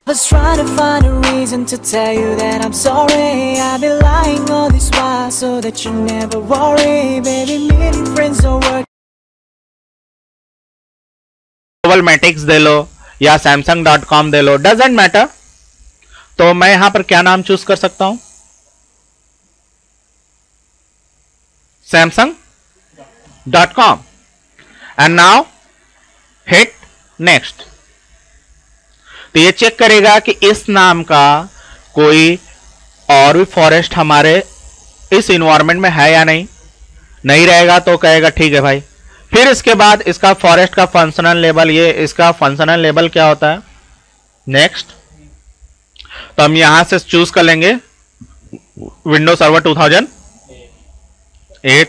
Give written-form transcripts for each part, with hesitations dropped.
was trying to find a reason to tell you that I'm sorry. I've been lying all this while so that you never worry. Baby, meeting friends don't work. Globalmatics दे लो या Samsung.com they low, doesn't matter. तो मैं यहां पर क्या नाम choose कर सकता हूं? Samsung.com and now hit next. तो ये चेक करेगा कि इस नाम का कोई और भी फॉरेस्ट हमारे इस इन्वायरमेंट में है या नहीं। नहीं रहेगा तो कहेगा ठीक है भाई। फिर इसके बाद इसका फॉरेस्ट का फंक्शनल लेबल, ये इसका फंक्शनल लेबल क्या होता है? नेक्स्ट। तो हम यहां से चूज कर लेंगे विंडोज सर्वर 2008।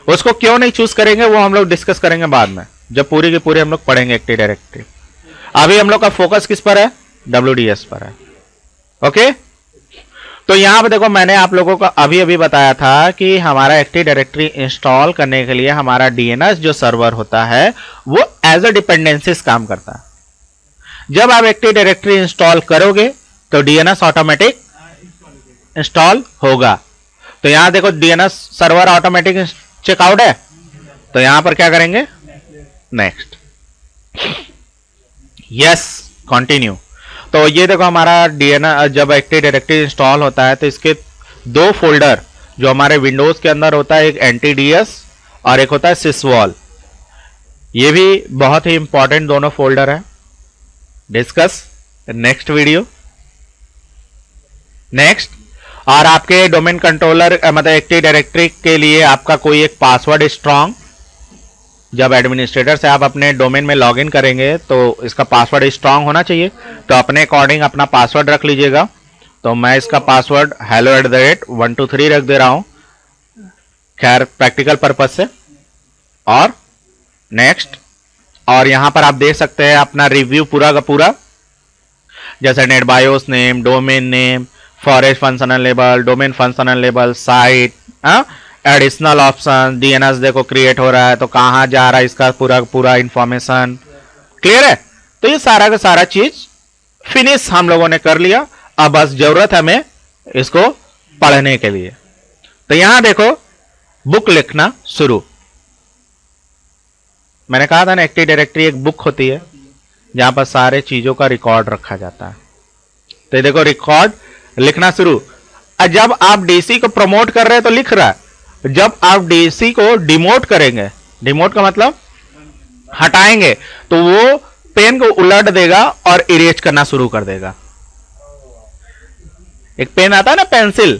उसको क्यों नहीं चूज करेंगे वो हम लोग डिस्कस करेंगे बाद में, जब पूरी की पूरी हम लोग पढ़ेंगे एक्टिव डायरेक्टरी। अभी हम लोग का फोकस किस पर है? WDS पर है। ओके, तो यहां पर देखो मैंने आप लोगों को अभी अभी बताया था कि हमारा एक्टिव डायरेक्टरी इंस्टॉल करने के लिए हमारा DNS जो सर्वर होता है वो एज अ डिपेंडेंसीज काम करता है। जब आप एक्टिव डायरेक्टरी इंस्टॉल करोगे तो DNS ऑटोमेटिक इंस्टॉल होगा। तो यहां देखो DNS सर्वर ऑटोमेटिक चेकआउट है, तो यहां पर क्या करेंगे? नेक्स्ट। Yes, continue. तो ये देखो हमारा DNS जब एक्टिव डायरेक्टरी इंस्टॉल होता है तो इसके दो फोल्डर जो हमारे विंडोज के अंदर होता है, एक NTDS और एक होता है sysvol। ये भी बहुत ही इंपॉर्टेंट दोनों फोल्डर है। Discuss next video. नेक्स्ट। और आपके डोमेन कंट्रोलर मतलब एक्टिव डायरेक्टरी के लिए आपका कोई एक पासवर्ड स्ट्रांग, जब एडमिनिस्ट्रेटर से आप अपने डोमेन में लॉगिन करेंगे तो इसका पासवर्ड स्ट्रांग होना चाहिए। तो अपने अकॉर्डिंग अपना पासवर्ड रख लीजिएगा। तो मैं इसका पासवर्ड hello@123 रख दे रहा हूं, खैर प्रैक्टिकल पर्पज से। और नेक्स्ट। और यहां पर आप देख सकते हैं अपना रिव्यू पूरा का पूरा, जैसे net BIOS name, domain name, forest functional label, domain functional label, site, additional option, DNS देखो क्रिएट हो रहा है तो कहां जा रहा है इसका पूरा पूरा इंफॉर्मेशन क्लियर है। तो ये सारा का सारा चीज फिनिश हम लोगों ने कर लिया। अब बस जरूरत है हमें इसको पढ़ने के लिए। तो यहां देखो बुक लिखना शुरू। मैंने कहा था ना एक्टिव डायरेक्टरी एक बुक होती है जहां पर सारे चीजों का रिकॉर्ड रखा जाता है। तो देखो रिकॉर्ड लिखना शुरू। जब आप DC को प्रमोट कर रहे हैं तो लिख रहा है, जब आप DC को डिमोट करेंगे, डिमोट का मतलब हटाएंगे, तो वो पेन को उलट देगा और इरेज करना शुरू कर देगा। एक पेन आता है ना पेंसिल,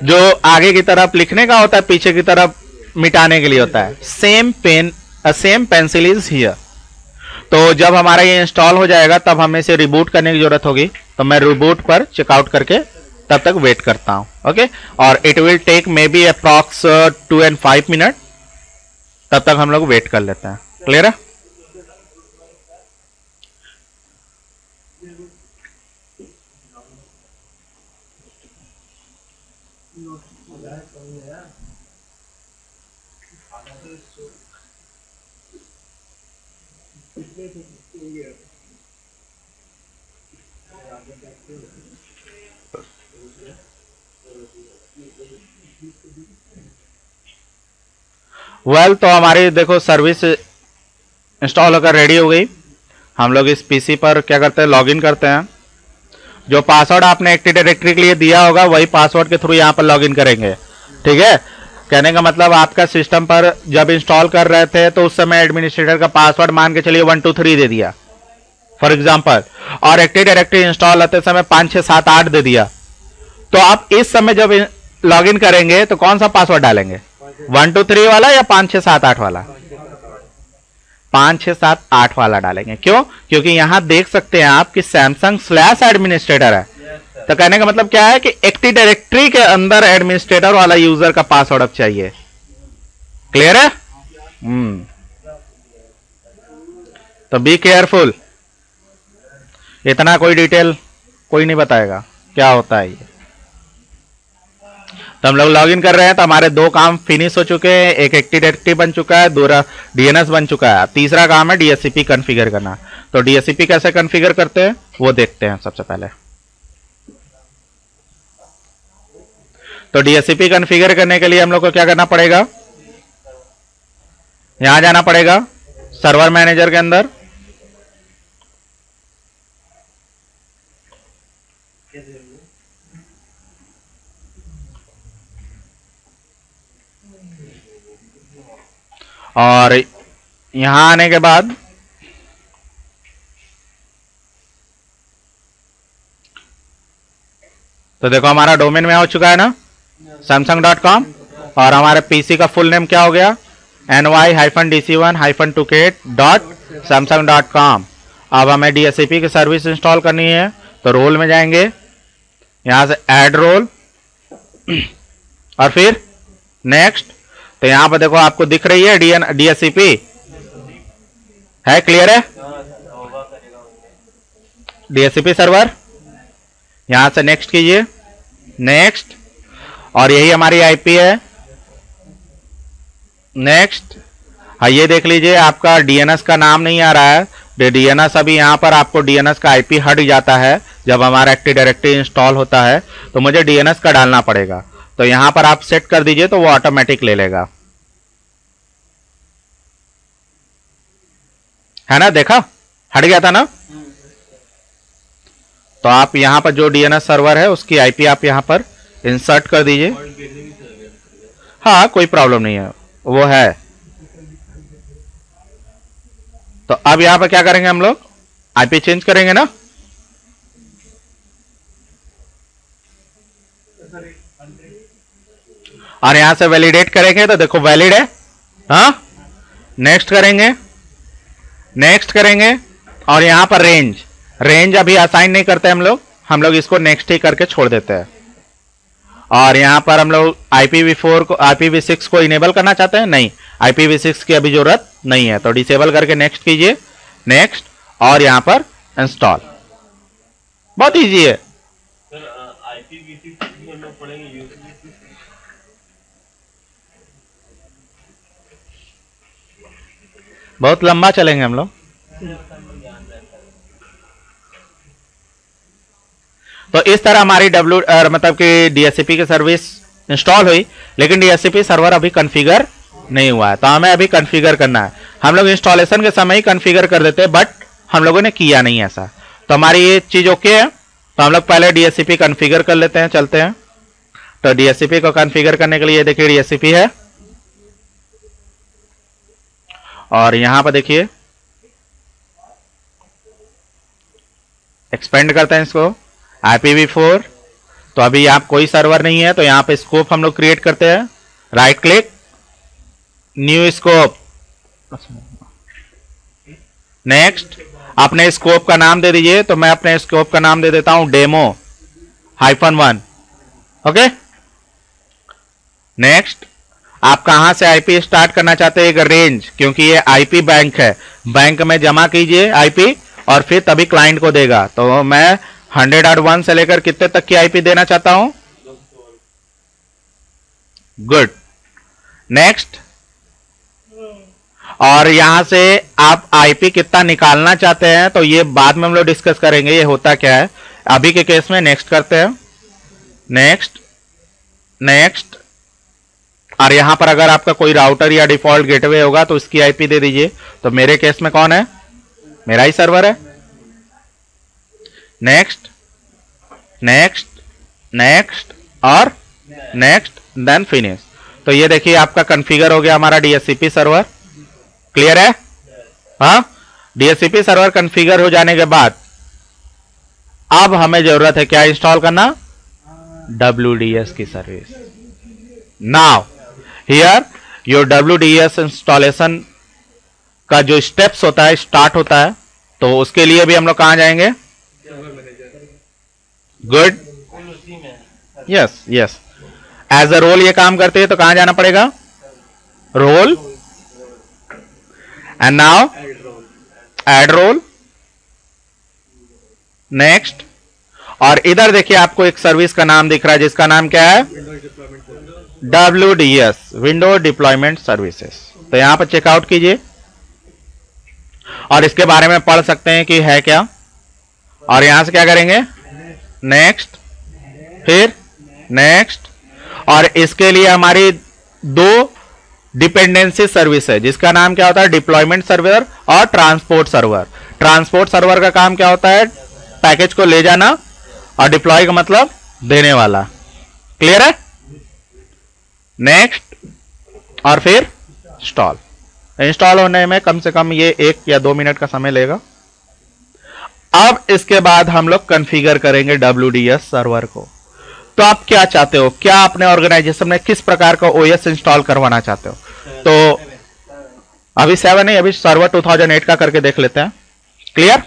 जो आगे की तरफ लिखने का होता है, पीछे की तरफ मिटाने के लिए होता है। Same pen, same pencil is here. तो जब हमारा ये इंस्टॉल हो जाएगा तब हमें इसे रिबूट करने की जरूरत होगी। तो मैं रिबूट पर चेकआउट करके तब तक वेट करता हूं। ओके, और it will take maybe approx 2 and 5 minute. तब तक हम लोग वेट कर लेते हैं। क्लियर है? वेल तो हमारी देखो सर्विस इंस्टॉल होकर रेडी हो गई। हम लोग इस पीसी पर क्या करते हैं? लॉगिन करते हैं। जो पासवर्ड आपने एक्टिव डायरेक्टरी के लिए दिया होगा वही पासवर्ड के थ्रू यहां पर लॉगिन करेंगे। ठीक है, कहने का मतलब आपका सिस्टम पर जब इंस्टॉल कर रहे थे तो उस समय एडमिनिस्ट्रेटर का पासवर्ड मान के चलिए 123 दे दिया फॉर एग्जांपल, और एक्टिव डायरेक्टरी इंस्टॉल होते समय 5 6 7 8 दे दिया। तो आप इस समय जब लॉगिन करेंगे तो कौन सा पासवर्ड डालेंगे? 1 2 3 वाला या 5 6 7 8 वाला? 5 6 7 8 वाला डालेंगे। क्यों? क्योंकि यहां देख सकते हैं आप कि Samsung/एडमिनिस्ट्रेटर है। तो कहने का मतलब क्या है कि एक्टिव डायरेक्टरी के अंदर एडमिनिस्ट्रेटर वाला यूजर का पासवर्ड अब चाहिए। क्लियर है? तो बी केयरफुल। इतना कोई डिटेल कोई नहीं बताएगा क्या होता है ये। तो हम लोग लॉगिन कर रहे हैं, तो हमारे दो काम फिनिश हो चुके हैं, एक एक्टिव डायरेक्टरी बन चुका है, दूसरा डीएनएस बन चुका है। तीसरा काम है डीएचसीपी कॉन्फ़िगर करना। तो डीएचसीपी कैसे कॉन्फ़िगर करते हैं वो देखते हैं सबसे पहले। तो डीएचसीपी कॉन्फ़िगर करने के लिए हम लोग को क्या करना पड़ेगा, यहां जाना पड़ेगा सर्वर मैनेजर के अंदर, और यहां आने के बाद तो देखो हमारा डोमेन में हो चुका है ना samsung.com, और हमारे पीसी का फुल नेम क्या हो गया, ny-dc1-2k.samsung.com। अब हमें डीएचसीपी की सर्विस इंस्टॉल करनी है, तो रोल में जाएंगे, यहां से ऐड रोल और फिर नेक्स्ट। तो यहां पर देखो आपको दिख रही है डीएचसीपी है, क्लियर है, डीएचसीपी सर्वर। यहां से नेक्स्ट कीजिए, नेक्स्ट, और यही हमारी आईपी है, नेक्स्ट। हाँ ये देख लीजिए आपका डीएनएस का नाम नहीं आ रहा है, डीएनएस अभी यहां पर आपको डीएनएस का आईपी हट जाता है जब हमारा एक्टिव डायरेक्टरी इंस्टॉल होता है, तो मुझे डीएनएस का डालना पड़ेगा। तो यहां पर आप सेट कर दीजिए तो वो ऑटोमेटिक ले लेगा, है ना, देखा हट गया था ना। तो आप यहां पर जो डीएनएस सर्वर है उसकी आईपी आप यहां पर इंसर्ट कर दीजिए। हाँ कोई प्रॉब्लम नहीं है, वो है। तो अब यहां पर क्या करेंगे हम लोग, आईपी चेंज करेंगे ना। और यहां से वैलिडेट करेंगे तो देखो वैलिड है, हाँ। नेक्स्ट करेंगे, नेक्स्ट करेंगे, और यहां पर रेंज अभी असाइन नहीं करते हम लोग इसको नेक्स्ट ही करके छोड़ देते हैं। और यहां पर हम लोग IPv4 को IPv6 को इनेबल करना चाहते हैं, नहीं IPv6 की अभी जरूरत नहीं है, तो डिसेबल करके नेक्स्ट कीजिए, नेक्स्ट, और यहां पर इंस्टॉल। बहुत इजी है। बहुत लंबा चलेंगे हम लोग। तो इस तरह हमारी मतलब कि डीएचसीपी की सर्विस इंस्टॉल हुई, लेकिन डीएचसीपी सर्वर अभी कॉन्फ़िगर नहीं हुआ है, तो हमें अभी कॉन्फ़िगर करना है। हम लोग इंस्टॉलेशन के समय ही कॉन्फ़िगर कर देते हैं, बट हम लोगों ने किया नहीं ऐसा। तो हमारी ये चीज ओके है, तो हम लोग पहले डीएचसीपी कॉन्फ़िगर कर लेते हैं, चलते हैं। तो डीएचसीपी को कॉन्फ़िगर करने के लिए देखिए डीएचसीपी है, और यहां पर देखिए एक्सपेंड करते हैं इसको IPv4। तो अभी यहाँ कोई सर्वर नहीं है, तो यहाँ पे स्कोप हम लोग क्रिएट करते हैं, right click, new scope, next. अपने स्कोप का नाम दे दीजिए, तो मैं अपने स्कोप का नाम दे देता हूं डेमो-1। Okay, next. आप कहां से आईपी स्टार्ट करना चाहते हैं, एक रेंज, क्योंकि ये आईपी बैंक है, बैंक में जमा कीजिए आईपी और फिर तभी क्लाइंट को देगा। तो मैं 100.1 से लेकर कितने तक की आईपी देना चाहता हूं, गुड, नेक्स्ट। और यहां से आप आईपी कितना निकालना चाहते हैं, तो ये बाद में हम लोग डिस्कस करेंगे ये होता क्या है। अभी के केस में नेक्स्ट करते हैं, नेक्स्ट, नेक्स्ट। और यहां पर अगर आपका कोई राउटर या डिफॉल्ट गेटवे होगा तो उसकी आईपी दे दीजिए। तो मेरे केस में कौन है, मेरा ही सर्वर है, नेक्स्ट, नेक्स्ट, नेक्स्ट, और नेक्स्ट, देन फिनिश। तो ये देखिए आपका कॉन्फ़िगर हो गया हमारा डीएचसीपी सर्वर, क्लियर है। हाँ, डीएचसीपी सर्वर कॉन्फ़िगर हो जाने के बाद अब हमें जरूरत है क्या इंस्टॉल करना, WDS की service. Now here your WDS installation का जो स्टेप्स होता है, स्टार्ट होता है, तो उसके लिए भी हम लोग कहां जाएंगे, good, yes yes, as a role ये काम करते हैं, तो कहां जाना पड़ेगा, role, and now add role, next. और इधर देखिए आपको एक सर्विस का नाम दिख रहा है जिसका नाम क्या है, WDS, विंडो डिप्लॉयमेंट सर्विसेज। तो यहां पर चेकआउट कीजिए और इसके बारे में पढ़ सकते हैं कि है क्या। और यहां से क्या करेंगे, नेक्स्ट, फिर नेक्स्ट। और इसके लिए हमारी दो डिपेंडेंसी सर्विस है जिसका नाम क्या होता है, डिप्लॉयमेंट सर्वर और ट्रांसपोर्ट सर्वर। ट्रांसपोर्ट सर्वर का काम क्या होता है, पैकेज को ले जाना, और डिप्लॉय का मतलब देने वाला। क्लियर है। नेक्स्ट, और फिर इंस्टॉल। इंस्टॉल होने में कम से कम ये 1 या 2 मिनट का समय लेगा। अब इसके बाद हम लोग कॉन्फ़िगर करेंगे WDS सर्वर को। तो आप क्या चाहते हो, क्या अपने ऑर्गेनाइजेशन में किस प्रकार का OS इंस्टॉल करवाना चाहते हो। तो अभी 7 नहीं, अभी सर्वर 2008 का करके देख लेते हैं। क्लियर।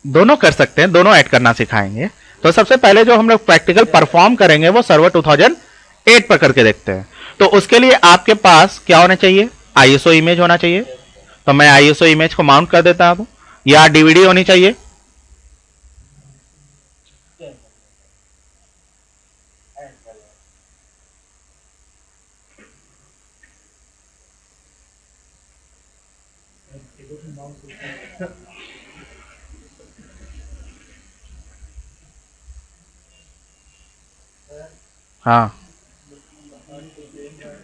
दोनों कर सकते हैं, दोनों ऐड करना सिखाएंगे। तो सबसे पहले जो हम लोग प्रैक्टिकल परफॉर्म करेंगे वो सर्वर 2008 पर करके देखते हैं। तो उसके लिए आपके पास क्या होना चाहिए, ISO इमेज होना चाहिए। तो मैं ISO इमेज को माउंट कर देता हूं, या DVD होनी चाहिए। हाँ,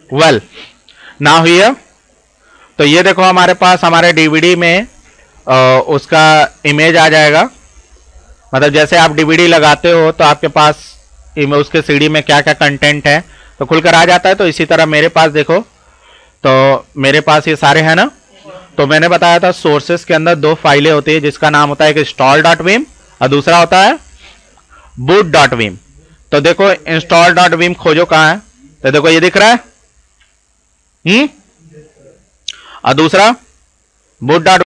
वेल नाउ हियर। तो ये देखो हमारे पास हमारे DVD में उसका इमेज आ जाएगा। मतलब जैसे आप DVD लगाते हो तो आपके पास उसके CD में क्या क्या कंटेंट है तो खुलकर आ जाता है। तो इसी तरह मेरे पास देखो, तो मेरे पास ये सारे हैं ना। तो मैंने बताया था सोर्सेस के अंदर 2 फाइलें होती है जिसका नाम होता है एक install.vim और दूसरा होता है boot.vim। तो देखो install.vim खोजो कहां है, तो देखो ये दिख रहा है। और दूसरा boot